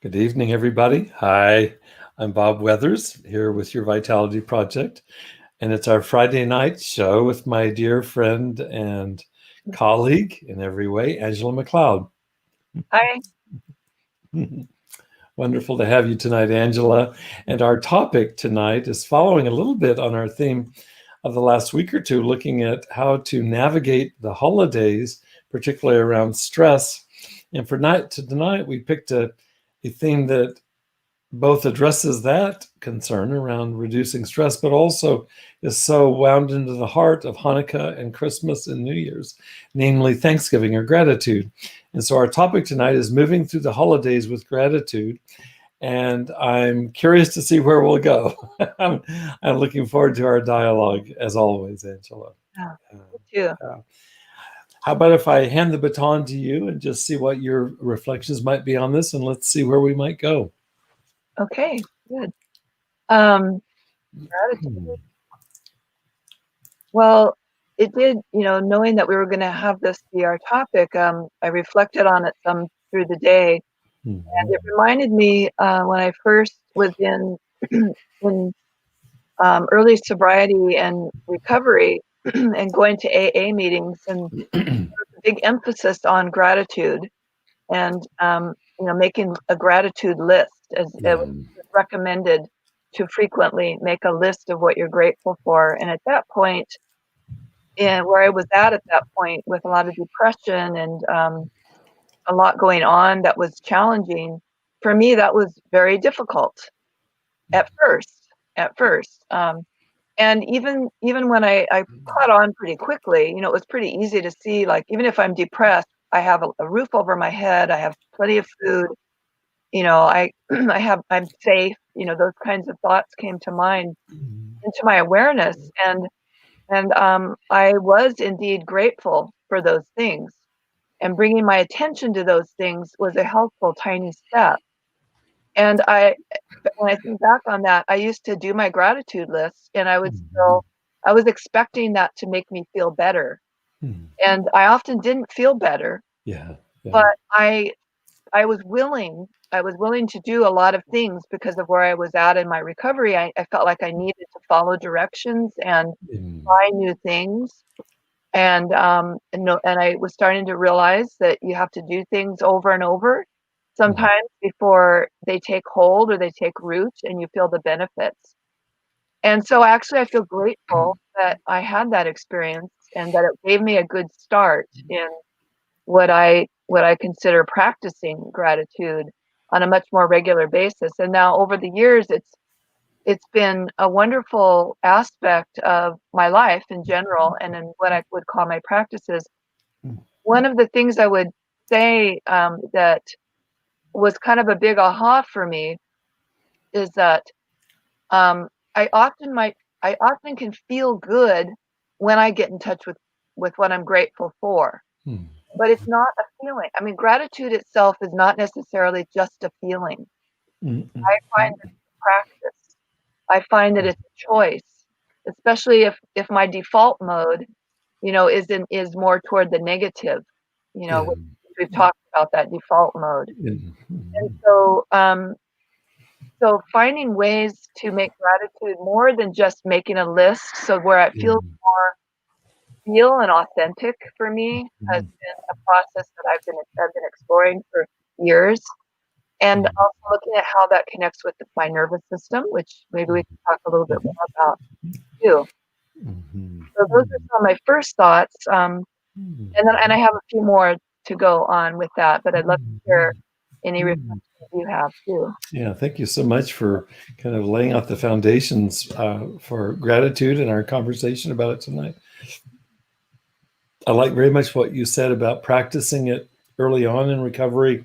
Good evening, everybody. Hi, I'm Bob Weathers here with your Vitality Project, and it's our Friday night show with my dear friend and colleague in every way, Angela McLeod. Hi. Wonderful to have you tonight, Angela. And our topic tonight is following a little bit on our theme of the last week or two, looking at how to navigate the holidays, particularly around stress. And for tonight, we picked a theme that both addresses that concern around reducing stress, but also is so wound into the heart of Hanukkah and Christmas and New Year's, namely Thanksgiving or gratitude. And so our topic tonight is moving through the holidays with gratitude. And I'm curious to see where we'll go. I'm looking forward to our dialogue, as always, Angela. Yeah, me too. How about if I hand the baton to you and just see what your reflections might be on this, and let's see where we might go. Okay, good. Gratitude. Well, it did, knowing that we were going to have this be our topic, I reflected on it some through the day. And it reminded me when I first was in early sobriety and recovery and going to AA meetings, and there was a big emphasis on gratitude and making a gratitude list, as it was recommended to frequently make a list of what you're grateful for. And at that point, where I was at that point, with a lot of depression and a lot going on that was challenging, for me that was very difficult at first. And even when I caught on pretty quickly, it was pretty easy to see, like, even if I'm depressed, I have a roof over my head, I have plenty of food, I'm safe, those kinds of thoughts came to mind into my awareness, and I was indeed grateful for those things, and bringing my attention to those things was a helpful tiny step. And when I think back on that, I used to do my gratitude list, and I was expecting that to make me feel better. And I often didn't feel better. But I was willing to do a lot of things because of where I was at in my recovery. I felt like I needed to follow directions and try new things. And I was starting to realize that you have to do things over and over, sometimes before they take hold or they take root and you feel the benefits. And so actually I feel grateful that I had that experience and that it gave me a good start in what I consider practicing gratitude on a much more regular basis. And now over the years, it's been a wonderful aspect of my life in general, and in what I would call my practices. One of the things I would say that was kind of a big aha for me is that I often can feel good when I get in touch with what I'm grateful for. But it's not a feeling. I mean, gratitude itself is not necessarily just a feeling. I find that it's a practice. I find that it's a choice, especially if my default mode, is more toward the negative. We've talked about that default mode. And so finding ways to make gratitude more than just making a list, so where it feels more real and authentic for me, has been a process that I've been exploring for years, and also looking at how that connects with my nervous system, which maybe we can talk a little bit more about too. So those are some of my first thoughts, and I have a few more to go on with that, but I'd love to hear any reflections you have too. Yeah, thank you so much for kind of laying out the foundations for gratitude in our conversation about it tonight. I like very much what you said about practicing it early on in recovery,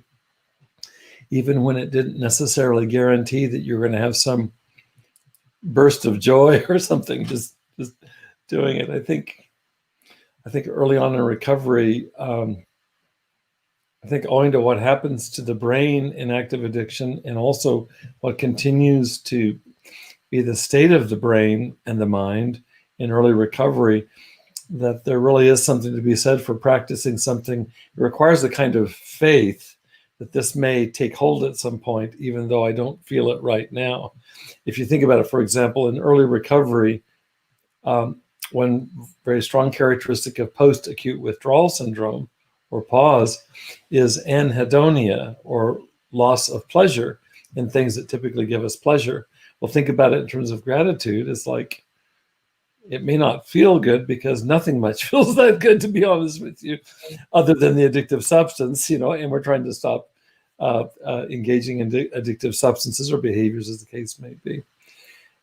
even when it didn't necessarily guarantee that you're going to have some burst of joy or something, just doing it. I think early on in recovery, I think owing to what happens to the brain in active addiction, and also what continues to be the state of the brain and the mind in early recovery, that there really is something to be said for practicing something. It requires a kind of faith that this may take hold at some point, even though I don't feel it right now. If you think about it, for example, in early recovery, one very strong characteristic of post-acute withdrawal syndrome, or pause, is anhedonia, or loss of pleasure in things that typically give us pleasure. Well, think about it in terms of gratitude. It's like, it may not feel good because nothing much feels that good, to be honest with you, other than the addictive substance, you know, and we're trying to stop engaging in addictive substances or behaviors, as the case may be.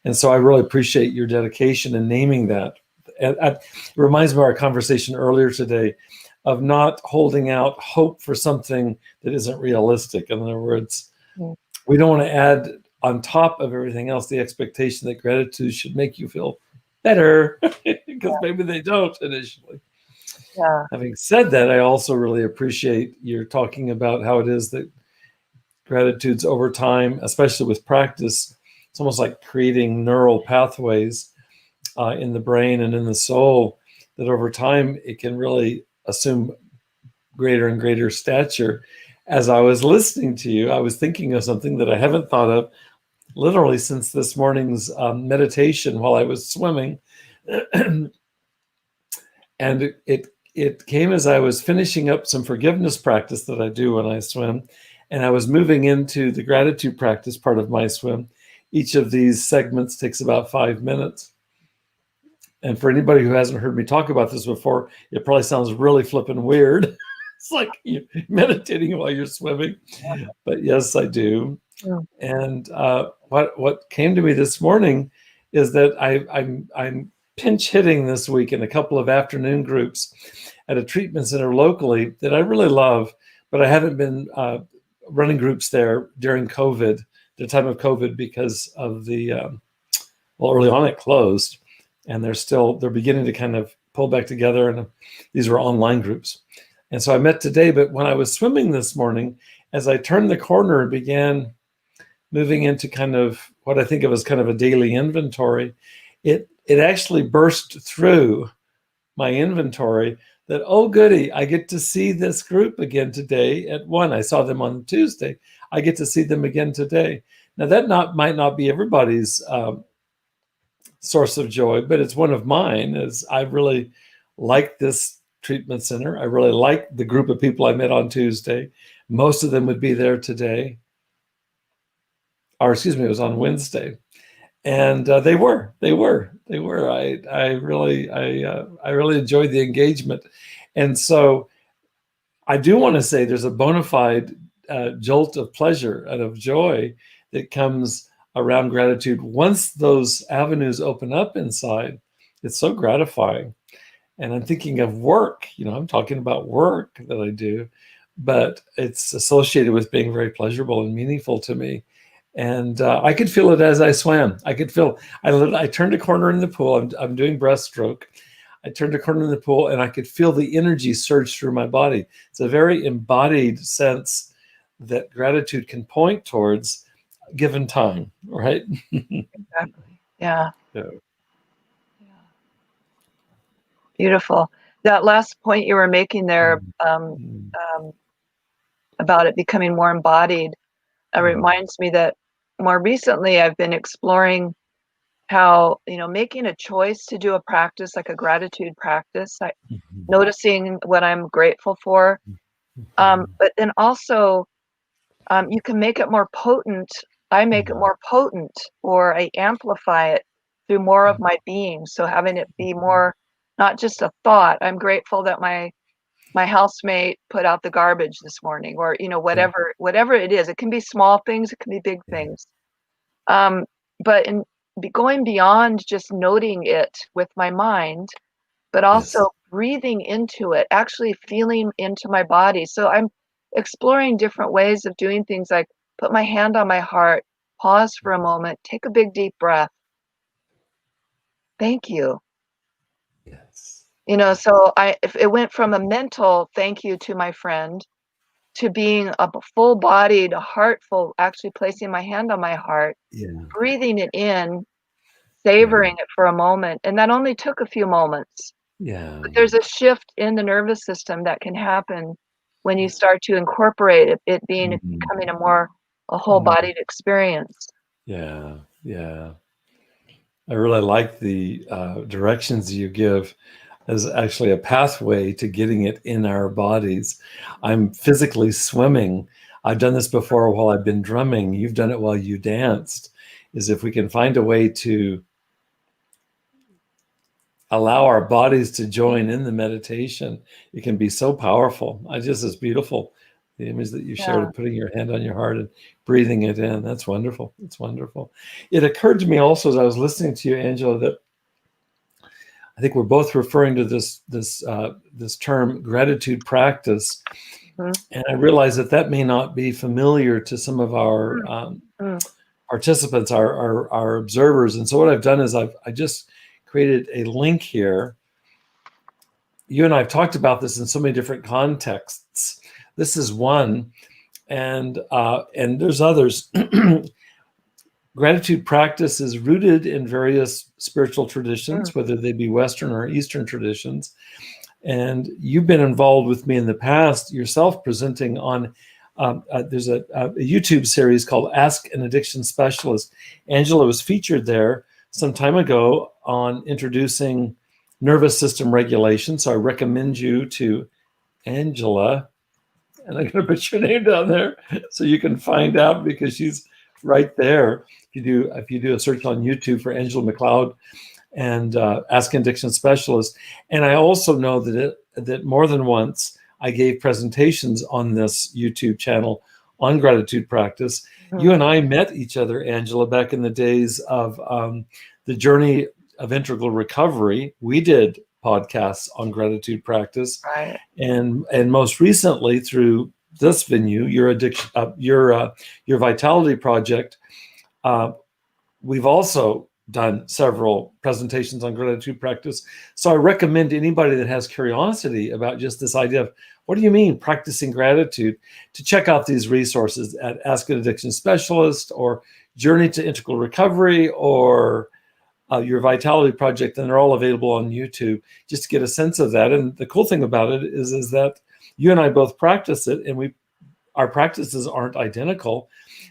And so I really appreciate your dedication in naming that. It reminds me of our conversation earlier today of not holding out hope for something that isn't realistic. In other words, we don't want to add on top of everything else the expectation that gratitude should make you feel better, because maybe they don't initially. Yeah. Having said that, I also really appreciate your talking about how it is that gratitude's over time, especially with practice, it's almost like creating neural pathways in the brain and in the soul, that over time it can really assume greater and greater stature. As I was listening to you, I was thinking of something that I haven't thought of literally since this morning's meditation while I was swimming. And it came as I was finishing up some forgiveness practice that I do when I swim, and I was moving into the gratitude practice part of my swim. Each of these segments takes about 5 minutes. And for anybody who hasn't heard me talk about this before, it probably sounds really flippin' weird. It's like you're meditating while you're swimming, but yes, I do. And what came to me this morning is that I'm pinch hitting this week in a couple of afternoon groups at a treatment center locally that I really love, but I haven't been running groups there during COVID, the time of COVID, because of the well, early on it closed, and they're beginning to kind of pull back together, and these were online groups. And so I met today, but when I was swimming this morning, as I turned the corner and began moving into kind of what I think of as kind of a daily inventory, it actually burst through my inventory that, oh goody, I get to see this group again today at 1. I saw them on Tuesday. I get to see them again today. Now that might not be everybody's source of joy, but it's one of mine. As I really like this treatment center. I really like the group of people I met on Tuesday. Most of them would be there today. Or excuse me, it was on Wednesday. And they were. I really enjoyed the engagement. And so I do want to say there's a bona fide jolt of pleasure and of joy that comes around gratitude. Once those avenues open up inside, it's so gratifying. And I'm thinking of work, you know, I'm talking about work that I do, but it's associated with being very pleasurable and meaningful to me. And I could feel it as I swam. I could feel, I turned a corner in the pool. I'm doing breaststroke. I turned a corner in the pool and I could feel the energy surge through my body. It's a very embodied sense that gratitude can point towards given time, right? Exactly. Yeah. Yeah. Beautiful. That last point you were making there about it becoming more embodied reminds me that more recently I've been exploring how, you know, making a choice to do a practice like a gratitude practice, noticing what I'm grateful for, but then also you can make it more potent. I make it more potent, or I amplify it through more of my being. So having it be more, not just a thought. I'm grateful that my housemate put out the garbage this morning, or, you know, whatever it is. It can be small things, it can be big things. But going beyond just noting it with my mind, but also breathing into it, actually feeling into my body. So I'm exploring different ways of doing things, like put my hand on my heart, pause for a moment, take a big deep breath. Thank you. Yes. You know, so if it went from a mental thank you to my friend to being a full-bodied, heartful, actually placing my hand on my heart, breathing it in, savoring it for a moment. And that only took a few moments. But there's a shift in the nervous system that can happen when you start to incorporate it being Mhm. becoming a whole-bodied experience. Yeah, yeah. I really like the directions you give as actually a pathway to getting it in our bodies. I'm physically swimming. I've done this before while I've been drumming. You've done it while you danced. Is if we can find a way to allow our bodies to join in the meditation, it can be so powerful. It's beautiful. The image that you shared Yeah. of putting your hand on your heart and breathing it in. That's wonderful. It's wonderful. It occurred to me also as I was listening to you, Angela, that I think we're both referring to this term gratitude practice. Mhm. And I realize that may not be familiar to some of our participants, our observers. And so what I've done is I just created a link here. You and I have talked about this in so many different contexts. This is one, and there's others. Gratitude practice is rooted in various spiritual traditions, whether they be Western or Eastern traditions. And you've been involved with me in the past, yourself presenting on, there's a YouTube series called Ask an Addiction Specialist. Angela was featured there some time ago on introducing nervous system regulation. So I recommend you to Angela, and I'm going to put your name down there so you can find out, because she's right there. If you do a search on YouTube for Angela McLeod and Ask an Addiction Specialist. And I also know that more than once I gave presentations on this YouTube channel on gratitude practice. You and I met each other, Angela, back in the days of the journey of integral recovery. We did podcasts on gratitude practice, Right. and most recently through this venue, your Vitality Project. We've also done several presentations on gratitude practice. So I recommend anybody that has curiosity about just this idea of what do you mean practicing gratitude, to check out these resources at Ask an Addiction Specialist or Journey to Integral Recovery or your Vitality Project, and they're all available on YouTube, just to get a sense of that. And the cool thing about it is that you and I both practice it, and our practices aren't identical.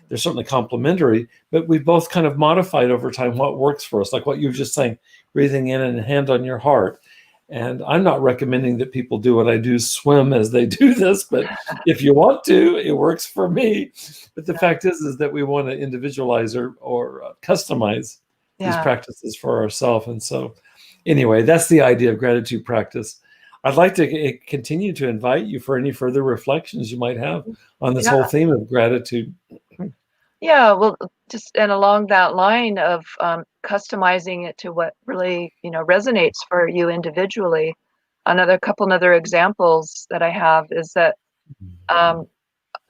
They're certainly complementary, but we've both kind of modified over time what works for us, like what you were just saying, breathing in and hand on your heart. And I'm not recommending that people do what I do, swim as they do this, but if you want to, it works for me. But the fact is that we want to individualize or customize these practices for ourselves. And so anyway, that's the idea of gratitude practice. I'd like to continue to invite you for any further reflections you might have on this whole theme of gratitude. Yeah, well, just and along that line of customizing it to what really, resonates for you individually. Another examples that I have is that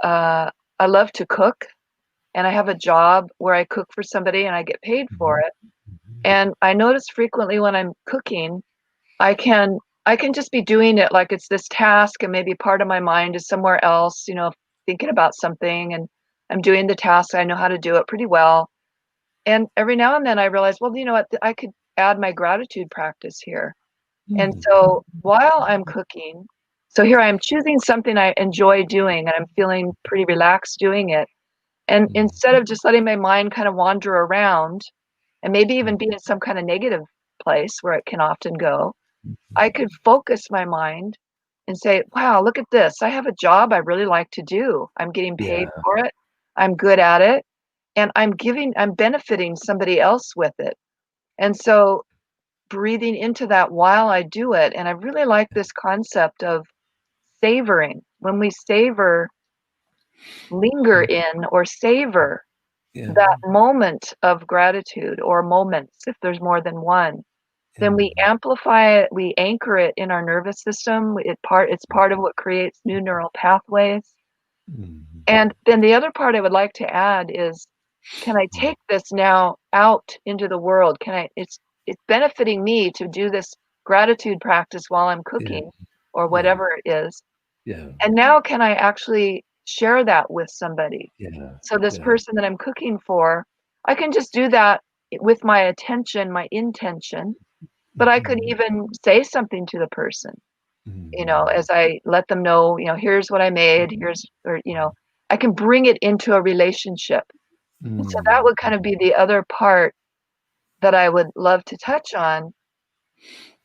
I love to cook, and I have a job where I cook for somebody and I get paid for it. And I notice frequently when I'm cooking, I can just be doing it like it's this task, and maybe part of my mind is somewhere else, thinking about something, and I'm doing the task. I know how to do it pretty well. And every now and then I realize, well, you know what, I could add my gratitude practice here. And so while I'm cooking, so here I am choosing something I enjoy doing, and I'm feeling pretty relaxed doing it. And instead of just letting my mind kind of wander around and maybe even be in some kind of negative place where it can often go, I could focus my mind and say, wow, look at this. I have a job I really like to do. I'm getting paid for it. I'm good at it. And I'm benefiting somebody else with it. And so breathing into that while I do it. And I really like this concept of savoring. When we savor, linger in or savor that moment of gratitude, or moments, if there's more than one, then we amplify it, we anchor it in our nervous system. It's part of what creates new neural pathways. And then the other part I would like to add is, can I take this now out into the world? It's benefiting me to do this gratitude practice while I'm cooking or whatever it is. And now can I actually share that with somebody? So this person that I'm cooking for, I can just do that with my attention, my intention, but I could even say something to the person. you know, as I let them know, you know, here's what I made, here's, or, you know, I can bring it into a relationship. And so that would kind of be the other part that I would love to touch on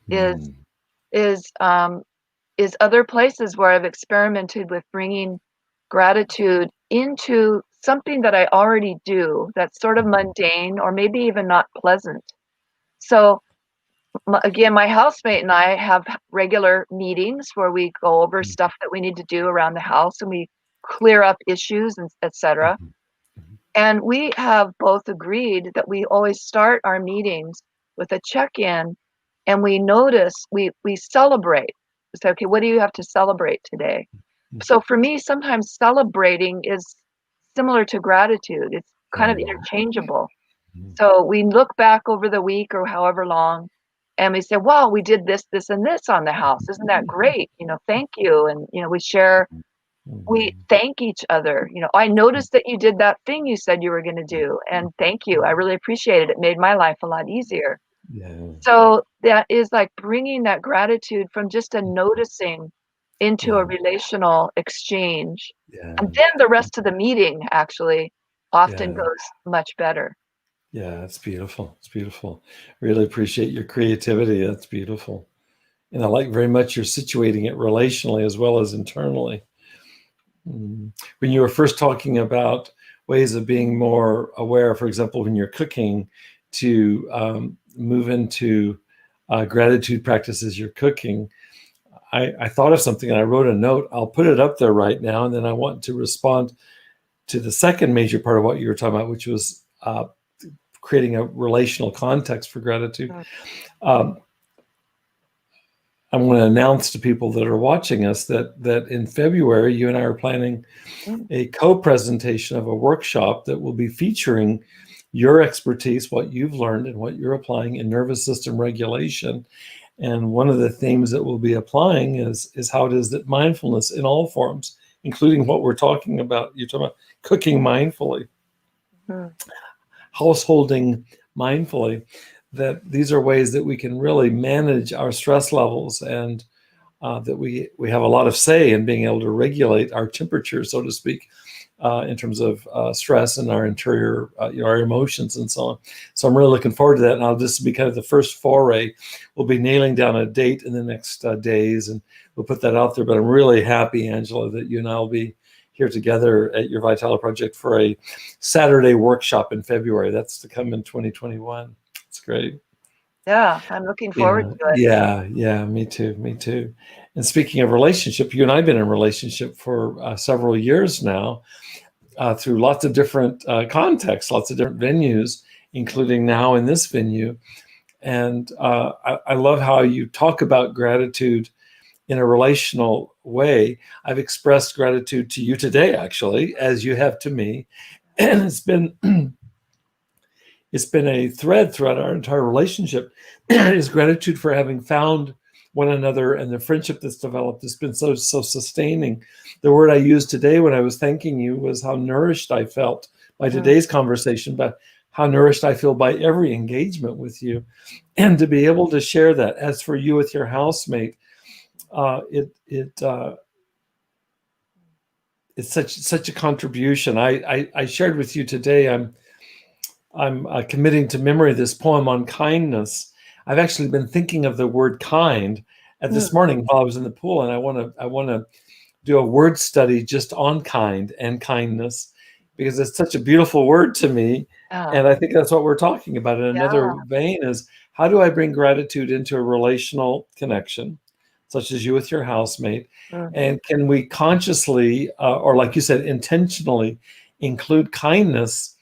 is is um, is other places where I've experimented with bringing gratitude into something that I already do that's sort of mundane or maybe even not pleasant. So again, my housemate and I have regular meetings where we go over stuff that we need to do around the house and we clear up issues and etc. And we have both agreed that we always start our meetings with a check-in, and we notice, we celebrate. We say, okay, what do you have to celebrate today? So for me, sometimes celebrating is similar to gratitude. It's kind of interchangeable. So we look back over the week or however long, and we say, wow, we did this, this, and this on the house. Isn't that great? You know, thank you. And, you know, we thank each other. You know, I noticed that you did that thing you said you were going to do, and thank you. I really appreciate it. It made my life a lot easier. So that is like bringing that gratitude from just a noticing into a relational exchange. And then the rest of the meeting actually often goes much better. Yeah, it's beautiful. It's beautiful. Really appreciate your creativity. That's beautiful. And I like very much you're situating it relationally as well as internally. When you were first talking about ways of being more aware, for example, when you're cooking, to move into gratitude practices you're cooking, I thought of something and I wrote a note. I'll put it up there right now, and then I want to respond to the second major part of what you were talking about, which was creating a relational context for gratitude. I'm going to announce to people that are watching us that in February, you and I are planning a co-presentation of a workshop that will be featuring your expertise, what you've learned and what you're applying in nervous system regulation. And one of the themes that we'll be applying is how it is that mindfulness in all forms, including what we're talking about, you're talking about cooking mindfully, householding mindfully, that these are ways that we can really manage our stress levels, and that we have a lot of say in being able to regulate our temperature, so to speak, in terms of stress and our interior, our emotions and so on. So I'm really looking forward to that. And I'll just be kind of the first foray. We'll be nailing down a date in the next days, and we'll put that out there. But I'm really happy, Angela, that you and I will be here together at your 𝗨𝗏𝗏 project for a Saturday workshop in February. That's to come in 2021. It's great. Yeah, I'm looking forward to it. Yeah, me too. And speaking of relationship, you and I have been in a relationship for several years now, through lots of different contexts, lots of different venues, including now in this venue. And I love how you talk about gratitude in a relational way. I've expressed gratitude to you today, actually, as you have to me. And it's been a thread throughout our entire relationship is gratitude for having found one another, and the friendship that's developed has been so sustaining. The word I used today when I was thanking you was how nourished I felt by today's conversation, but how nourished I feel by every engagement with you. And to be able to share that. As for you with your housemate, it's such a contribution. I shared with you today, I'm committing to memory this poem on kindness. I've actually been thinking of the word kind at this morning while I was in the pool, and I want to do a word study just on kind and kindness, because it's such a beautiful word to me. And I think that's what we're talking about. In another vein is, how do I bring gratitude into a relational connection, such as you with your housemate? And can we consciously, or like you said, intentionally include kindness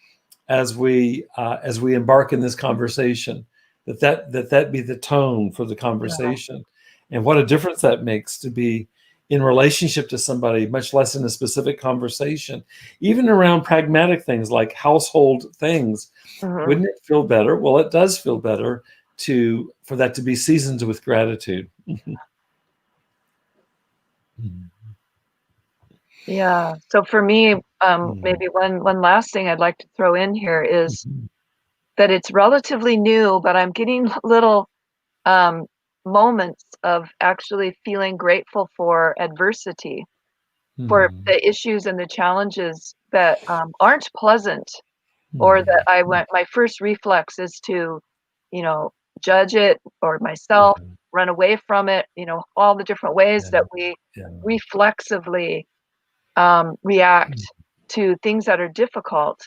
as we embark in this conversation, that be the tone for the conversation? And what a difference that makes to be in relationship to somebody, much less in a specific conversation, even around pragmatic things like household things. Wouldn't it feel better? Well, it does feel better for that to be seasoned with gratitude. Yeah. So for me, maybe one last thing I'd like to throw in here is that it's relatively new, but I'm getting little moments of actually feeling grateful for adversity, for the issues and the challenges that aren't pleasant, or that my first reflex is to, you know, judge it or myself, run away from it, you know, all the different ways that we reflexively react to things that are difficult.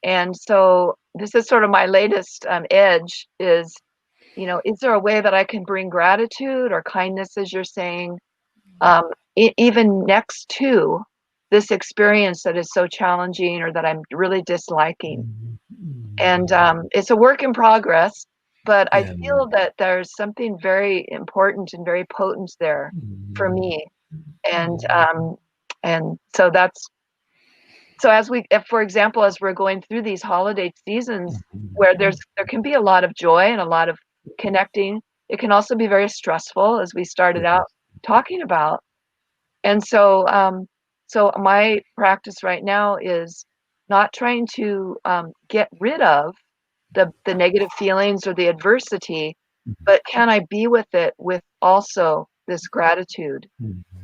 And so this is sort of my latest edge is, you know, is there a way that I can bring gratitude or kindness, as you're saying, even next to this experience that is so challenging or that I'm really disliking? And it's a work in progress, but I feel that there's something very important and very potent there for me. And so that's, so as if, for example, as we're going through these holiday seasons where there can be a lot of joy and a lot of connecting, it can also be very stressful, as we started out talking about. And so so my practice right now is not trying to get rid of the negative feelings or the adversity, but can I be with it with also this gratitude?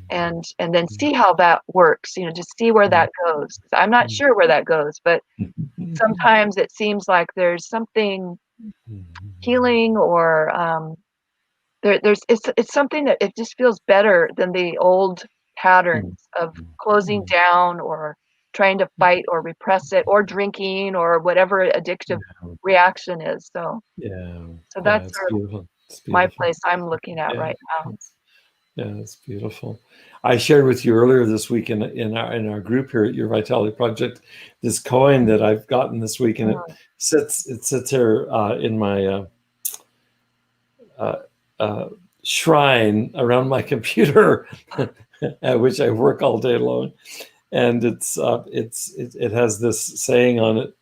And then see how that works, you know, just see where that goes. I'm not sure where that goes, but sometimes it seems like there's something healing, or it's something that it just feels better than the old patterns of closing down or trying to fight or repress it or drinking or whatever addictive reaction is. So that's it's sort of beautiful. It's my beautiful. place I'm looking at right now. It's beautiful. I shared with you earlier this week in our group here at Your Vitality Project this coin that I've gotten this week, and it sits here in my shrine around my computer, at which I work all day long, and it has this saying on it.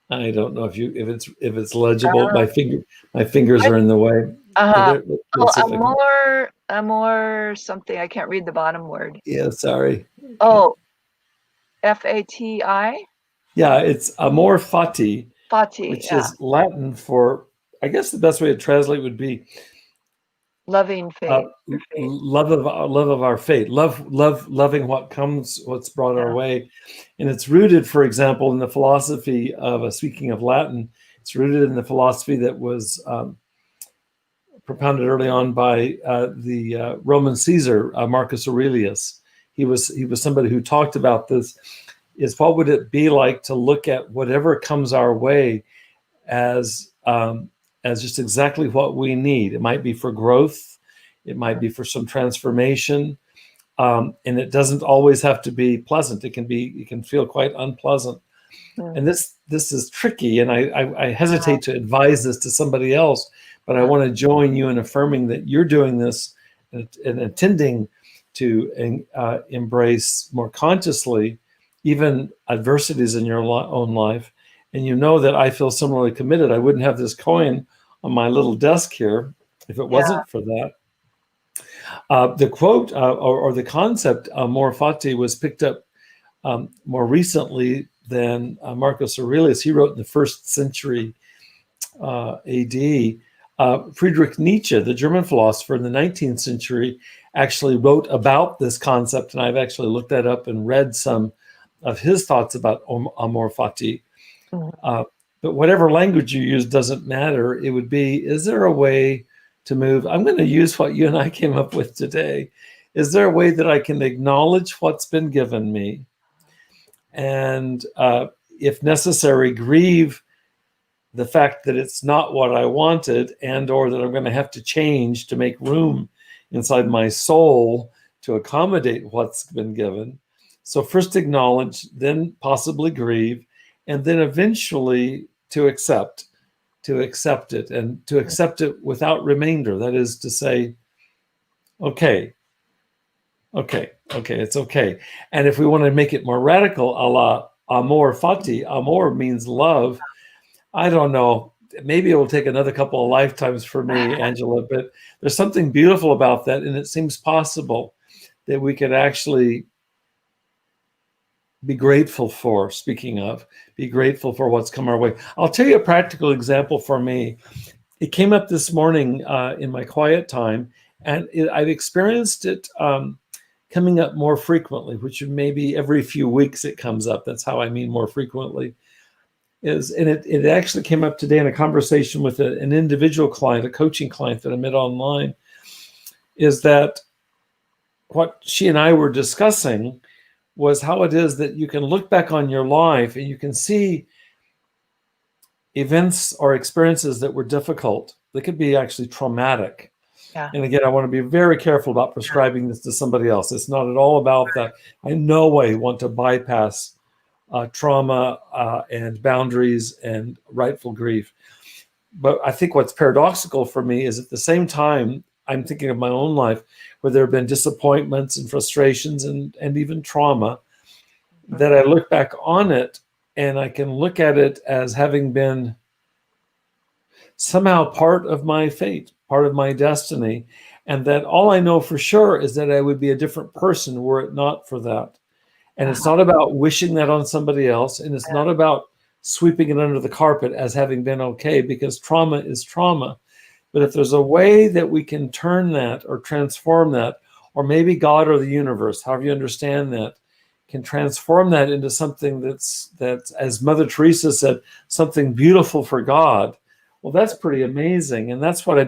I don't know if it's legible. My fingers are in the way. Amor something. I can't read the bottom word. Yeah, sorry. Oh, F-A-T-I? Yeah, it's 𝗵𝗿𝗫, which is Latin for, I guess the best way to translate would be loving faith. Love of our fate, loving what's brought our way. And it's rooted, for example, in the philosophy of, speaking of Latin, it's rooted in the philosophy that was propounded early on by the Roman Caesar, Marcus Aurelius. He was somebody who talked about this, is what would it be like to look at whatever comes our way as just exactly what we need. It might be for growth, it might be for some transformation, and it doesn't always have to be pleasant. It can feel quite unpleasant. And this is tricky, and I hesitate to advise this to somebody else, but I want to join you in affirming that you're doing this and intending to embrace more consciously even adversities in your own life. And you know that I feel similarly committed. I wouldn't have this coin on my little desk here if it wasn't for that. The quote or the concept 𝗵𝗿𝗫 was picked up more recently than Marcus Aurelius. He wrote in the 1st century AD. Friedrich Nietzsche, the German philosopher in the 19th century, actually wrote about this concept, and I've actually looked that up and read some of his thoughts about 𝗵𝗿𝗫. But whatever language you use doesn't matter. It would be, is there a way to move? I'm going to use what you and I came up with today. Is there a way that I can acknowledge what's been given me and, if necessary, grieve the fact that it's not what I wanted, and or that I'm going to have to change to make room inside my soul to accommodate what's been given? So first acknowledge, then possibly grieve, and then eventually to accept it, and to accept it without remainder. That is to say, okay, it's okay. And if we want to make it more radical, a la 𝗵𝗿𝗫𝗫, amor means love. I don't know, maybe it will take another couple of lifetimes for me, Angela, but there's something beautiful about that. And it seems possible that we could actually be grateful for, be grateful for what's come our way. I'll tell you a practical example for me. it came up this morning in my quiet time, and I've experienced it coming up more frequently, which maybe every few weeks it comes up. That's how I mean more frequently. And it actually came up today in a conversation with an individual client, a coaching client that I met online, is that what she and I were discussing was how it is that you can look back on your life and you can see events or experiences that were difficult. They could be actually traumatic. Yeah. And again, I want to be very careful about prescribing this to somebody else. It's not at all about that. I in no way want to bypass trauma and boundaries and rightful grief. But I think what's paradoxical for me is at the same time, I'm thinking of my own life where there have been disappointments and frustrations and even trauma, that I look back on it and I can look at it as having been somehow part of my fate, part of my destiny, and that all I know for sure is that I would be a different person were it not for that. And it's not about wishing that on somebody else, and it's not about sweeping it under the carpet as having been okay, because trauma is trauma. But if there's a way that we can turn that or transform that, or maybe God or the universe, however you understand that, can transform that into something that's, as Mother Teresa said, something beautiful for God. Well, that's pretty amazing. And that's what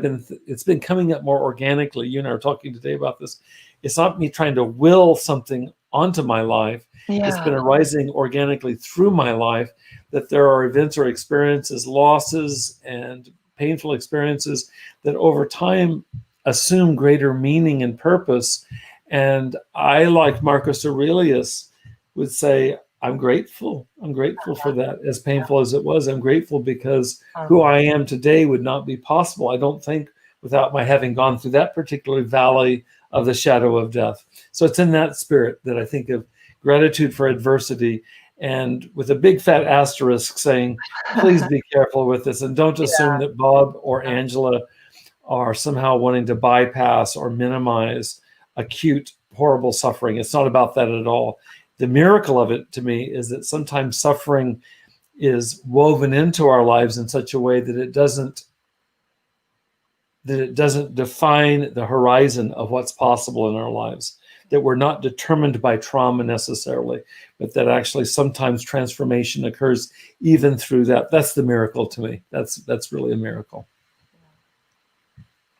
it's been coming up more organically. You and I are talking today about this. It's not me trying to will something onto my life. Yeah. It's been arising organically through my life, that there are events or experiences, losses and painful experiences that over time assume greater meaning and purpose. And I, like Marcus Aurelius, would say, I'm grateful. I'm grateful for that. As painful as it was, I'm grateful because who I am today would not be possible, I don't think, without my having gone through that particular valley of the shadow of death. So it's in that spirit that I think of gratitude for adversity, and with a big fat asterisk saying, please be careful with this and don't assume that Bob or Angela are somehow wanting to bypass or minimize acute, horrible suffering. It's not about that at all. The miracle of it to me is that sometimes suffering is woven into our lives in such a way that it doesn't define the horizon of what's possible in our lives, that we're not determined by trauma necessarily, but that actually sometimes transformation occurs even through that. That's the miracle to me. That's really a miracle.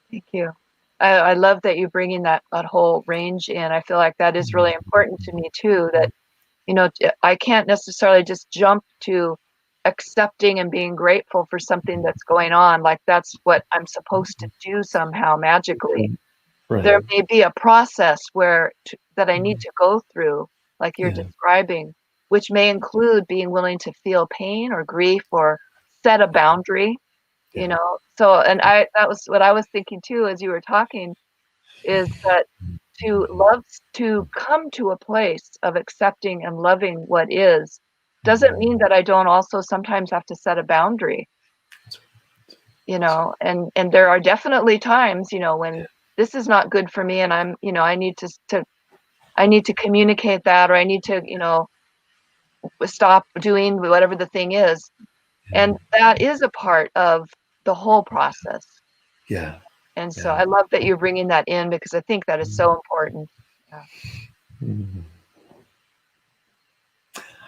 Thank you. I love that you're bringing that whole range in. I feel like that is really important to me too, that, you know, I can't necessarily just jump to accepting and being grateful for something that's going on, like that's what I'm supposed to do somehow magically. Right. There may be a process that I need to go through, like you're describing, which may include being willing to feel pain or grief or set a boundary, you know. So, and that was what I was thinking too as you were talking, is that to come to a place of accepting and loving what is doesn't mean that I don't also sometimes have to set a boundary, you know. And there are definitely times, you know, when this is not good for me and I'm, you know, I need to communicate that, or I need to, you know, stop doing whatever the thing is. And that is a part of the whole process. Yeah. And so I love that you're bringing that in, because I think that is so important.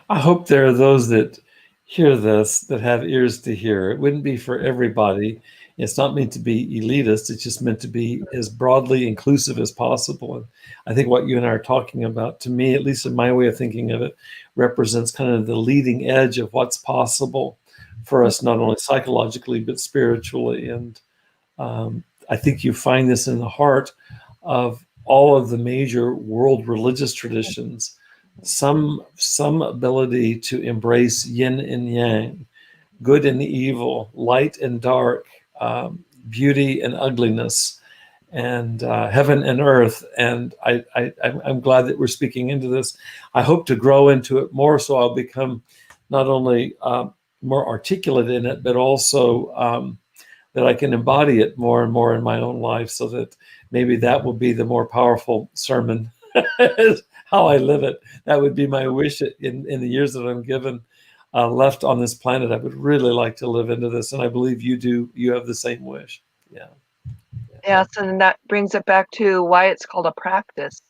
I hope there are those that hear this that have ears to hear. It wouldn't be for everybody. It's not meant to be elitist. It's just meant to be as broadly inclusive as possible. And I think what you and I are talking about, to me, at least in my way of thinking of it, represents kind of the leading edge of what's possible for us, not only psychologically, but spiritually. And I think you find this in the heart of all of the major world religious traditions, some ability to embrace yin and yang, good and evil, light and dark, beauty and ugliness, and heaven and earth. And I'm glad that we're speaking into this. I hope to grow into it more, so I'll become not only more articulate in it, but also that I can embody it more and more in my own life, so that maybe that will be the more powerful sermon, how I live it. That would be my wish in the years that I'm given, left on this planet, I would really like to live into this, and I believe you do. You have the same wish. Yeah. Yes, and that brings it back to why it's called a practice.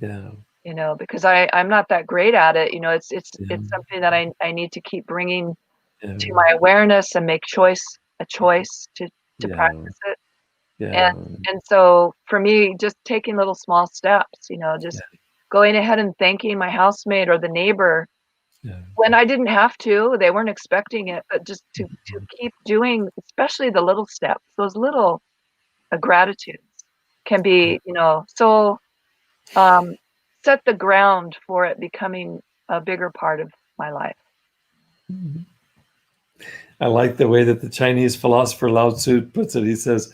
Yeah. You know, because I'm not that great at it. You know, it's Yeah. something that I need to keep bringing Yeah. to my awareness and make a choice to Yeah. practice it. Yeah. And so for me, just taking little small steps, you know, just going ahead and thanking my housemate or the neighbor when I didn't have to, they weren't expecting it, but just to keep doing, especially the little steps, those little gratitudes can be, you know, so set the ground for it becoming a bigger part of my life. I like the way that the Chinese philosopher Lao Tzu puts it. He says,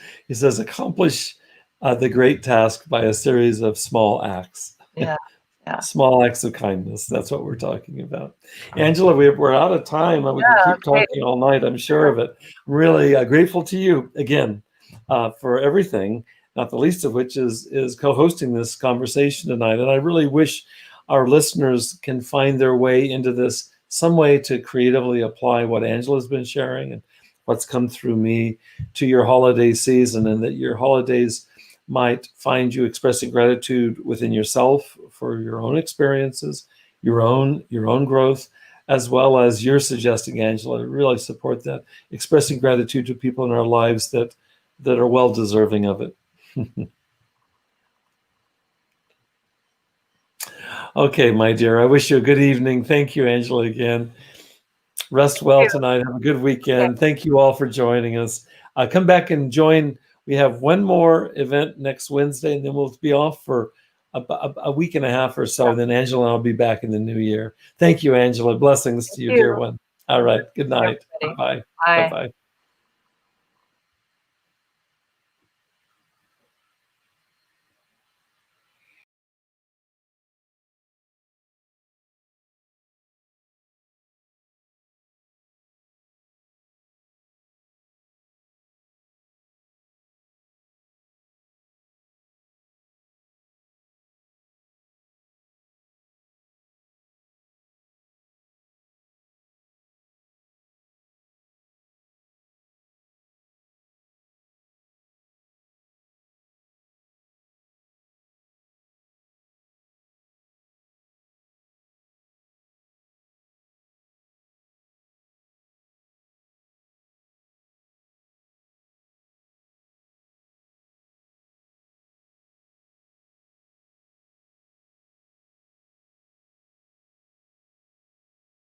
accomplish the great task by a series of small acts. Yeah. Yeah. Small acts of kindness. That's what we're talking about. Angela, we're out of time. We can keep talking all night. I'm sure of it. I'm really grateful to you again for everything, not the least of which is co-hosting this conversation tonight. And I really wish our listeners can find their way into this, some way to creatively apply what Angela's been sharing and what's come through me to your holiday season, and that your holidays might find you expressing gratitude within yourself for your own experiences, your own growth, as well as you're suggesting, Angela. I really support that. Expressing gratitude to people in our lives that are well deserving of it. Okay, my dear, I wish you a good evening. Thank you, Angela, again. Rest well tonight. Have a good weekend. Thank you all for joining us. Come back and join. We have one more event next Wednesday, and then we'll be off for a week and a half or so. And then Angela and I'll be back in the new year. Thank you, Angela. Blessings to you, dear one. All right. Good night. Bye-bye. Bye. Bye-bye.